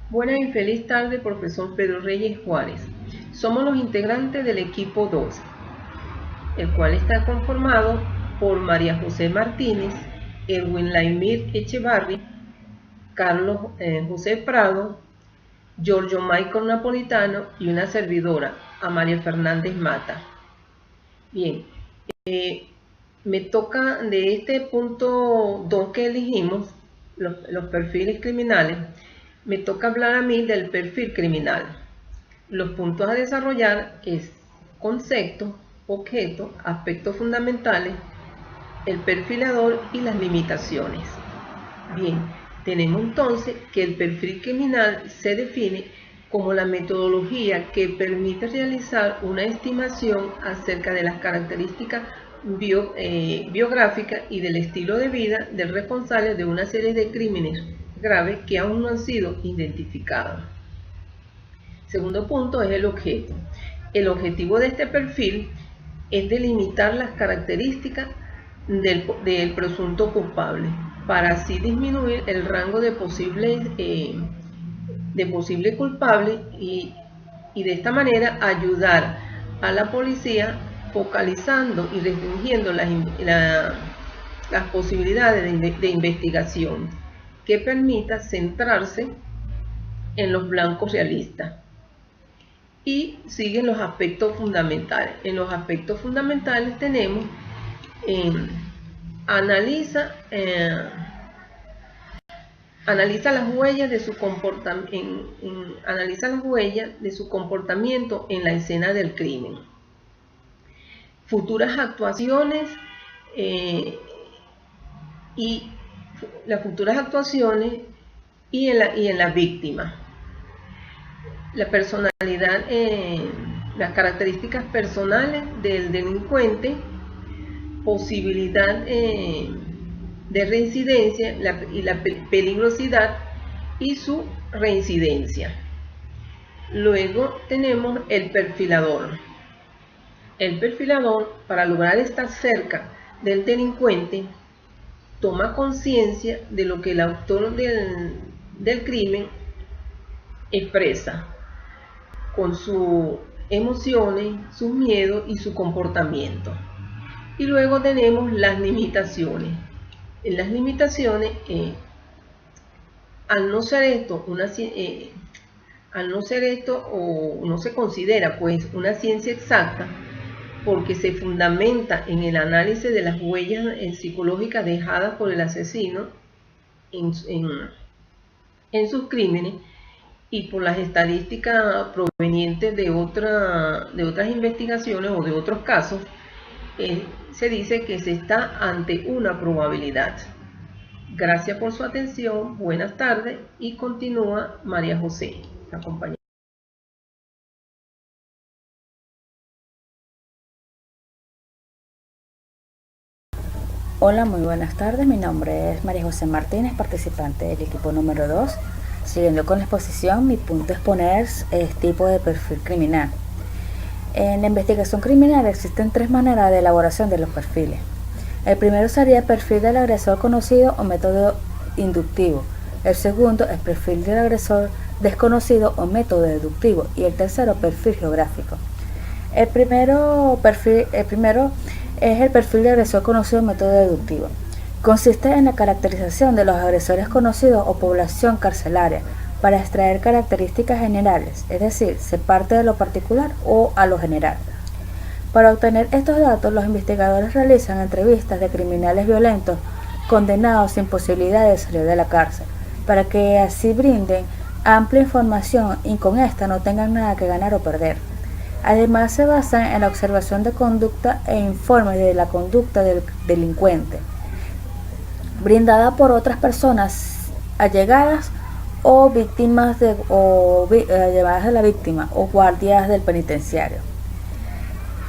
Buena y feliz tarde, profesor Pedro Reyes Juárez. Somos los integrantes del equipo 2, el cual está conformado por María José Martínez, Erwin Laimir Echevarri, Carlos José Prado, Giorgio Michael Napolitano y una servidora, Amalia Fernández Mata. Bien, me toca de este punto 2 que elegimos, los perfiles criminales, me toca hablar a mí del perfil criminal. Los puntos a desarrollar es concepto, objeto, aspectos fundamentales, el perfilador y las limitaciones. Bien, tenemos entonces que el perfil criminal se define como la metodología que permite realizar una estimación acerca de las características biográficas y del estilo de vida del responsable de una serie de crímenes graves que aún no han sido identificados. Segundo punto es el objeto. El objetivo de este perfil es delimitar las características del presunto culpable para así disminuir el rango de posible culpable y de esta manera ayudar a la policía focalizando y restringiendo las posibilidades de investigación que permita centrarse en los blancos realistas. Y siguen los aspectos fundamentales. En los aspectos fundamentales tenemos analiza las huellas de su comportamiento en la escena del crimen. Futuras actuaciones y en la víctima. La personalidad, las características personales del delincuente, posibilidad de reincidencia y la peligrosidad y su reincidencia. Luego tenemos el perfilador. El perfilador, para lograr estar cerca del delincuente, toma conciencia de lo que el autor del crimen expresa con sus emociones, sus miedos y su comportamiento. Y luego tenemos las limitaciones. En las limitaciones, al no ser esto o no se considera pues una ciencia exacta, porque se fundamenta en el análisis de las huellas psicológicas dejadas por el asesino en sus crímenes y por las estadísticas provenientes de otras investigaciones o de otros casos, se dice que se está ante una probabilidad. Gracias por su atención, buenas tardes, y continúa María José, la compañera. Hola, muy buenas tardes. Mi nombre es María José Martínez, participante del equipo número 2. Siguiendo con la exposición, mi punto a exponer es tipo de perfil criminal. En la investigación criminal existen 3 maneras de elaboración de los perfiles. El primero sería el perfil del agresor conocido o método inductivo. El segundo, el perfil del agresor desconocido o método deductivo. Y el tercero, perfil geográfico. El primero es el perfil de agresor conocido o método deductivo. Consiste en la caracterización de los agresores conocidos o población carcelaria para extraer características generales, es decir, se parte de lo particular o a lo general. Para obtener estos datos, los investigadores realizan entrevistas de criminales violentos condenados sin posibilidad de salir de la cárcel, para que así brinden amplia información y con esta no tengan nada que ganar o perder. Además, se basan en la observación de conducta e informes de la conducta del delincuente, brindada por otras personas allegadas o allegadas de la víctima o guardias del penitenciario.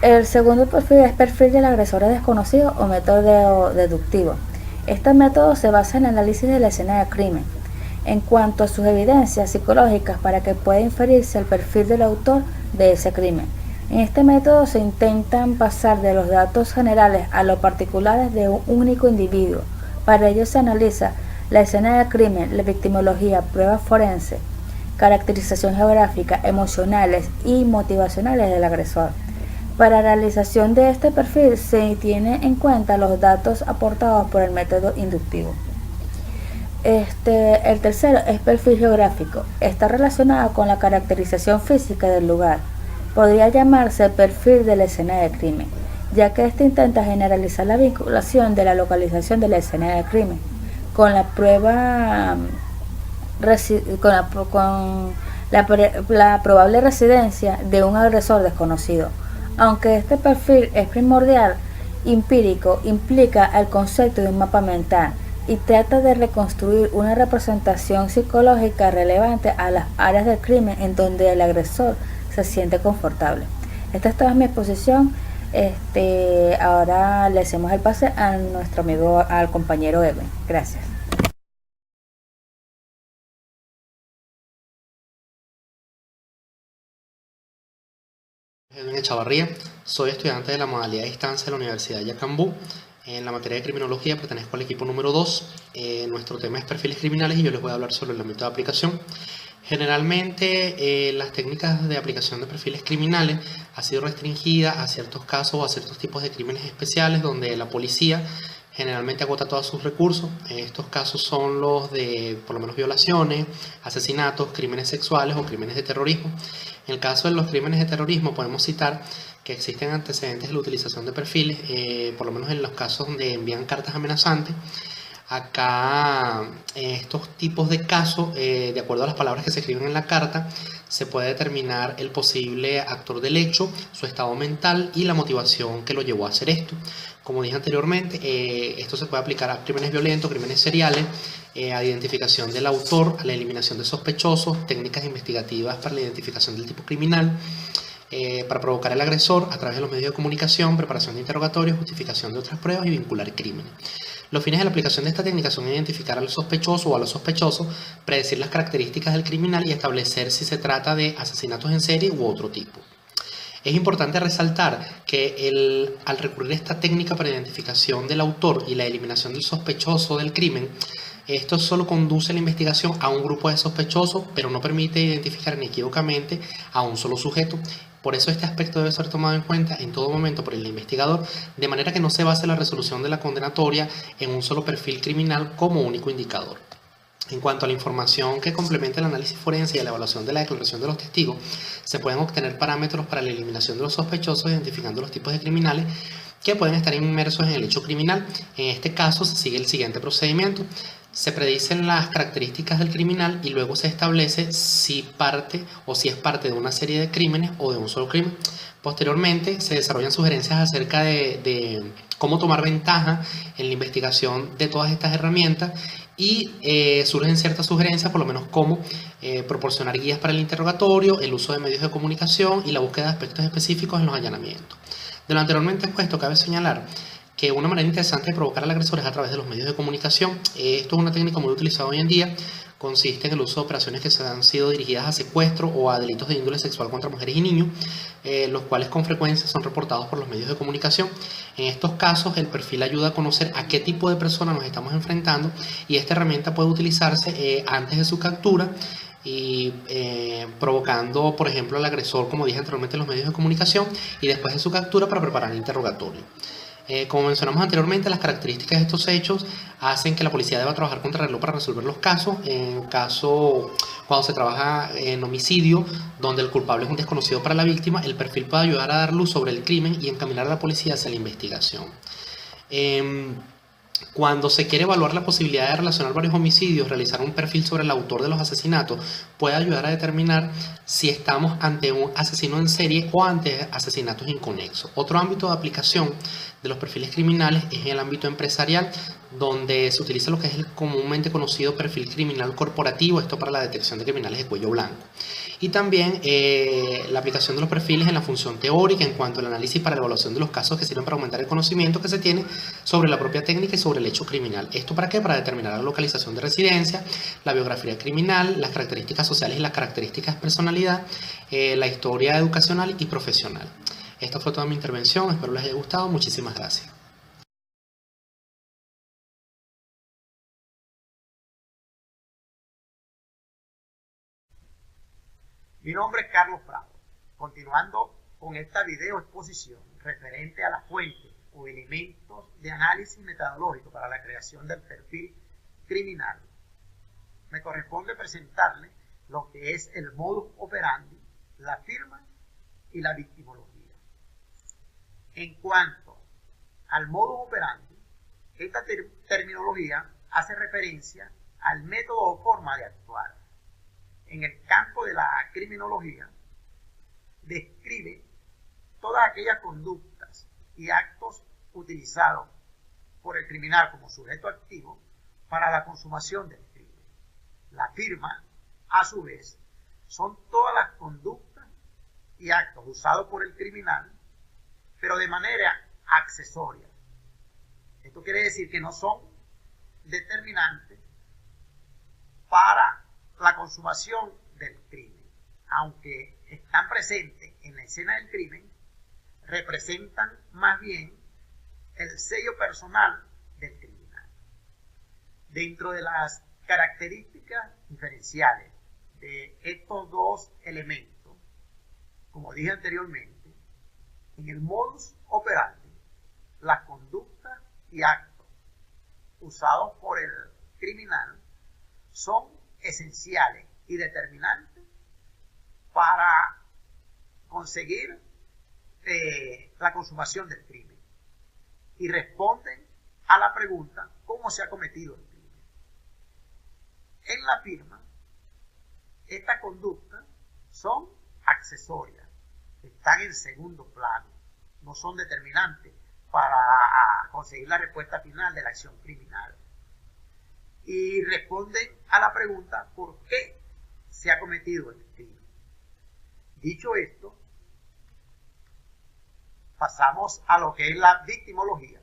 El segundo perfil es perfil del agresor desconocido o método deductivo. Este método se basa en el análisis de la escena del crimen en cuanto a sus evidencias psicológicas para que pueda inferirse el perfil del autor de ese crimen. En este método se intentan pasar de los datos generales a los particulares de un único individuo. Para ello se analiza la escena del crimen, la victimología, pruebas forenses, caracterización geográfica, emocionales y motivacionales del agresor. Para la realización de este perfil se tiene en cuenta los datos aportados por el método inductivo. El tercero es perfil geográfico. Está relacionado con la caracterización física del lugar. Podría llamarse perfil de la escena del crimen, ya que este intenta generalizar la vinculación de la localización de la escena del crimen con la prueba con la probable residencia de un agresor desconocido. Aunque este perfil es primordial, empírico, implica el concepto de un mapa mental y trata de reconstruir una representación psicológica relevante a las áreas del crimen en donde el agresor se siente confortable. Esta es toda mi exposición. Ahora le hacemos el pase a nuestro amigo, al compañero Edwin. Gracias. Edwin Echavarría, soy estudiante de la modalidad de distancia de la Universidad de Yacambú. En la materia de criminología pertenezco al equipo número 2. Nuestro tema es perfiles criminales y yo les voy a hablar sobre el ámbito de aplicación. Generalmente las técnicas de aplicación de perfiles criminales ha sido restringida a ciertos casos o a ciertos tipos de crímenes especiales donde la policía generalmente agota todos sus recursos. Estos casos son los de por lo menos violaciones, asesinatos, crímenes sexuales o crímenes de terrorismo. En el caso de los crímenes de terrorismo podemos citar que existen antecedentes de la utilización de perfiles, por lo menos en los casos donde envían cartas amenazantes. Acá, estos tipos de casos, de acuerdo a las palabras que se escriben en la carta, se puede determinar el posible actor del hecho, su estado mental y la motivación que lo llevó a hacer esto. Como dije anteriormente, esto se puede aplicar a crímenes violentos, crímenes seriales, a identificación del autor, a la eliminación de sospechosos, técnicas investigativas para la identificación del tipo criminal, para provocar al agresor a través de los medios de comunicación, preparación de interrogatorios, justificación de otras pruebas y vincular crímenes. Los fines de la aplicación de esta técnica son identificar al sospechoso o a los sospechosos, predecir las características del criminal y establecer si se trata de asesinatos en serie u otro tipo. Es importante resaltar que al recurrir a esta técnica para identificación del autor y la eliminación del sospechoso del crimen, esto solo conduce la investigación a un grupo de sospechosos, pero no permite identificar inequívocamente a un solo sujeto. Por eso este aspecto debe ser tomado en cuenta en todo momento por el investigador, de manera que no se base la resolución de la condenatoria en un solo perfil criminal como único indicador. En cuanto a la información que complementa el análisis forense y la evaluación de la declaración de los testigos, se pueden obtener parámetros para la eliminación de los sospechosos identificando los tipos de criminales que pueden estar inmersos en el hecho criminal. En este caso se sigue el siguiente procedimiento. Se predicen las características del criminal y luego se establece si es parte de una serie de crímenes o de un solo crimen. Posteriormente se desarrollan sugerencias acerca de cómo tomar ventaja en la investigación de todas estas herramientas y surgen ciertas sugerencias, por lo menos como proporcionar guías para el interrogatorio, el uso de medios de comunicación y la búsqueda de aspectos específicos en los allanamientos. De lo anteriormente expuesto, cabe señalar que una manera interesante de provocar al agresor es a través de los medios de comunicación. Esto es una técnica muy utilizada hoy en día. Consiste en el uso de operaciones que se han sido dirigidas a secuestro o a delitos de índole sexual contra mujeres y niños, los cuales con frecuencia son reportados por los medios de comunicación. En estos casos, el perfil ayuda a conocer a qué tipo de persona nos estamos enfrentando y esta herramienta puede utilizarse antes de su captura y provocando, por ejemplo, al agresor, como dije anteriormente, en los medios de comunicación y después de su captura para preparar el interrogatorio. Como mencionamos anteriormente, las características de estos hechos hacen que la policía deba trabajar contra reloj para resolver los casos. En caso, cuando se trabaja en homicidio, donde el culpable es un desconocido para la víctima, el perfil puede ayudar a dar luz sobre el crimen y encaminar a la policía hacia la investigación. Cuando se quiere evaluar la posibilidad de relacionar varios homicidios, realizar un perfil sobre el autor de los asesinatos puede ayudar a determinar si estamos ante un asesino en serie o ante asesinatos inconexos. Otro ámbito de aplicación de los perfiles criminales es en el ámbito empresarial, donde se utiliza lo que es el comúnmente conocido perfil criminal corporativo, esto para la detección de criminales de cuello blanco. Y también la aplicación de los perfiles en la función teórica en cuanto al análisis para la evaluación de los casos que sirven para aumentar el conocimiento que se tiene sobre la propia técnica y sobre el hecho criminal. ¿Esto para qué? Para determinar la localización de residencia, la biografía criminal, las características sociales y las características de personalidad, la historia educacional y profesional. Esta fue toda mi intervención, espero les haya gustado, muchísimas gracias. Mi nombre es Carlos Prado. Continuando con esta video exposición referente a las fuentes o elementos de análisis metodológico para la creación del perfil criminal, me corresponde presentarles lo que es el modus operandi, la firma y la victimología. En cuanto al modus operandi, esta terminología hace referencia al método o forma de actuar. En el campo de la criminología, describe todas aquellas conductas y actos utilizados por el criminal como sujeto activo para la consumación del crimen. La firma, a su vez, son todas las conductas y actos usados por el criminal, pero de manera accesoria. Esto quiere decir que no son determinantes para la consumación del crimen, aunque están presentes en la escena del crimen, representan más bien el sello personal del criminal. Dentro de las características diferenciales de estos dos elementos, como dije anteriormente, en el modus operandi, las conductas y actos usados por el criminal son esenciales y determinantes para conseguir la consumación del crimen y responden a la pregunta ¿cómo se ha cometido el crimen? En la firma, estas conductas son accesorias, están en segundo plano, no son determinantes para conseguir la respuesta final de la acción criminal y responden a la pregunta ¿por qué se ha cometido el crimen? Dicho esto, pasamos a lo que es la victimología.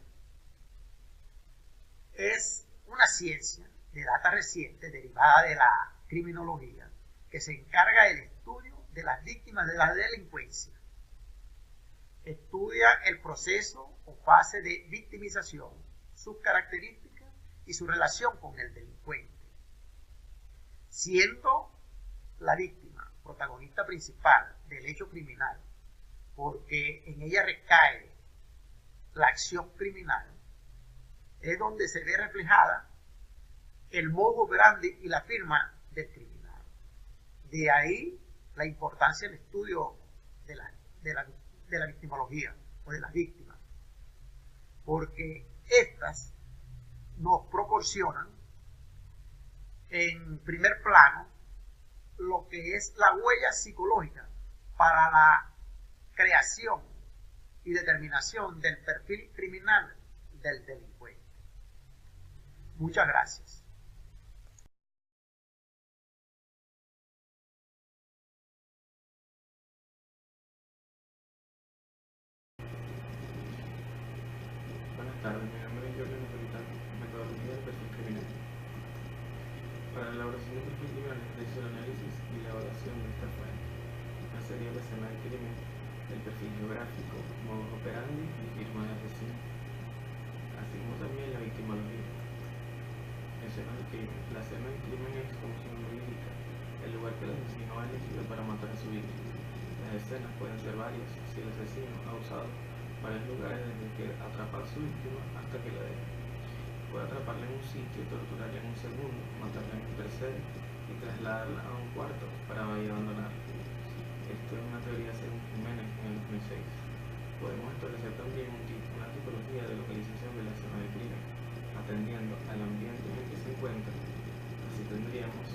Es una ciencia de data reciente derivada de la criminología que se encarga del estudio de las víctimas de la delincuencia. Estudia el proceso o fase de victimización, sus características y su relación con el delincuente, siendo la víctima protagonista principal del hecho criminal, porque en ella recae la acción criminal, es donde se ve reflejada el modus operandi y la firma del criminal. De ahí la importancia del estudio de la victimología o de las víctimas, porque estas nos proporcionan en primer plano lo que es la huella psicológica para la creación y determinación del perfil criminal del delincuente. Muchas gracias. Buenas tardes, mi nombre es Jorge Napolitano, metodología del perfil criminal. Para la elaboración del perfil criminal es preciso el análisis y la evaluación de esta fuente. Esta sería la escena del crimen, el perfil geográfico, modus operandi y firma de asesino, así como también la victimología. Escena del crimen. La escena del crimen es, como su nombre indica, el lugar que el asesino ha elegido para matar a su víctima. Las escenas pueden ser varias si el asesino ha usado varios lugares desde que atrapar a su víctima hasta que la deje. Puede atraparla en un sitio, torturarla en un segundo, matarla en un tercero y trasladarla a un cuarto para ahí abandonarla. Esto es una teoría según Jiménez en el 2006. Podemos establecer también una tipología de localización de la escena del crimen, atendiendo al ambiente en el que se encuentra. Así tendríamos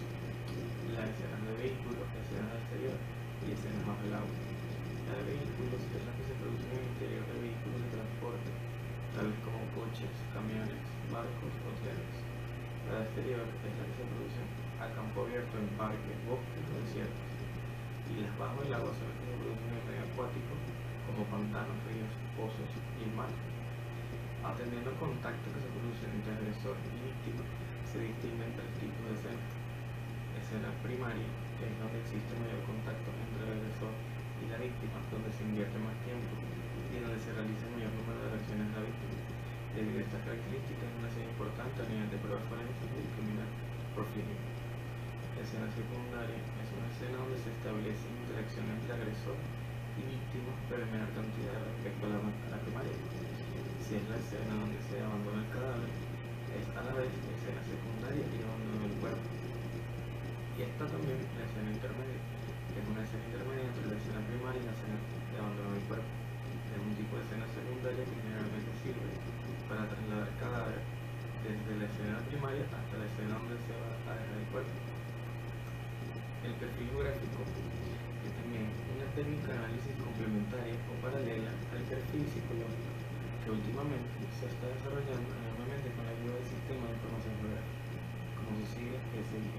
las escenas de vehículos, escenas de exterior y escenas bajo el agua. La de vehículos es la que se produce en el interior de vehículos de transporte, tales como coches, camiones, barcos o trenes. La de exterior es la que se produce a campo abierto en parques, bosques o desiertos. Y las bajo el agua son las que se producen en el medio acuático, como pantanos, ríos, pozos y el mar. Atendiendo al contacto que se produce entre agresor y víctima, se distinguen tres tipos de escenas. Escena primaria, que es donde existe mayor contacto entre el agresor y la víctima, donde se invierte más tiempo y donde se realiza el mayor número de reacciones de la víctima. Debido a estas características, es una escena importante a nivel de pruebas forenses y criminal profiling. La escena secundaria es una escena donde se establece interacción entre agresor y víctima, pero en menor cantidad respecto a la primaria. Si es la escena donde se abandona el cadáver, es a la vez escena secundaria y abandono del cuerpo. Y esta también la escena intermedia, que es una escena intermedia entre la escena primaria y la escena de abandono del cuerpo. Es un tipo de escena secundaria que generalmente sirve para trasladar el cadáver desde la escena primaria hasta la escena donde se va a dejar el cuerpo. El perfil geográfico es también una técnica de análisis complementaria o paralela al perfil psicológico, que últimamente se está desarrollando enormemente con la ayuda del sistema de información geográfica, como su sigla SIG,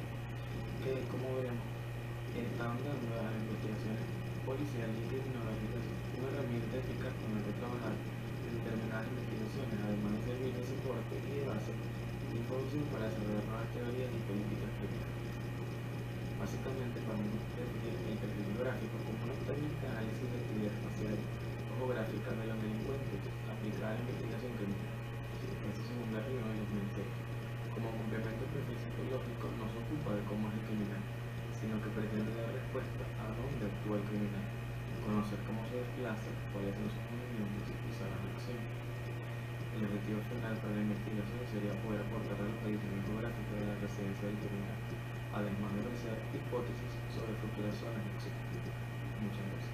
que, como veremos, están dando a las investigaciones policiales y criminológicas una herramienta eficaz con la que trabajar en determinadas investigaciones, además de servir de soporte y de base de información para desarrollar nuevas teorías y políticas criminales. Básicamente, podemos definir el perfil geográfico como una técnica de análisis de actividad espacial o geográfica de los delincuentes aplicada a la investigación criminal. Esto según Garrido en 2006. Como complemento al perfil psicológico, no se ocupa de cómo es el criminal, sino que pretende dar respuesta a dónde actúa el criminal, conocer cómo se desplaza, cuáles son sus movimientos y salas de acción. El objetivo final para la investigación sería poder aportar a los diseños geográficos de la residencia del criminal, además de realizar hipótesis sobre futuras zonas de acción. Muchas gracias.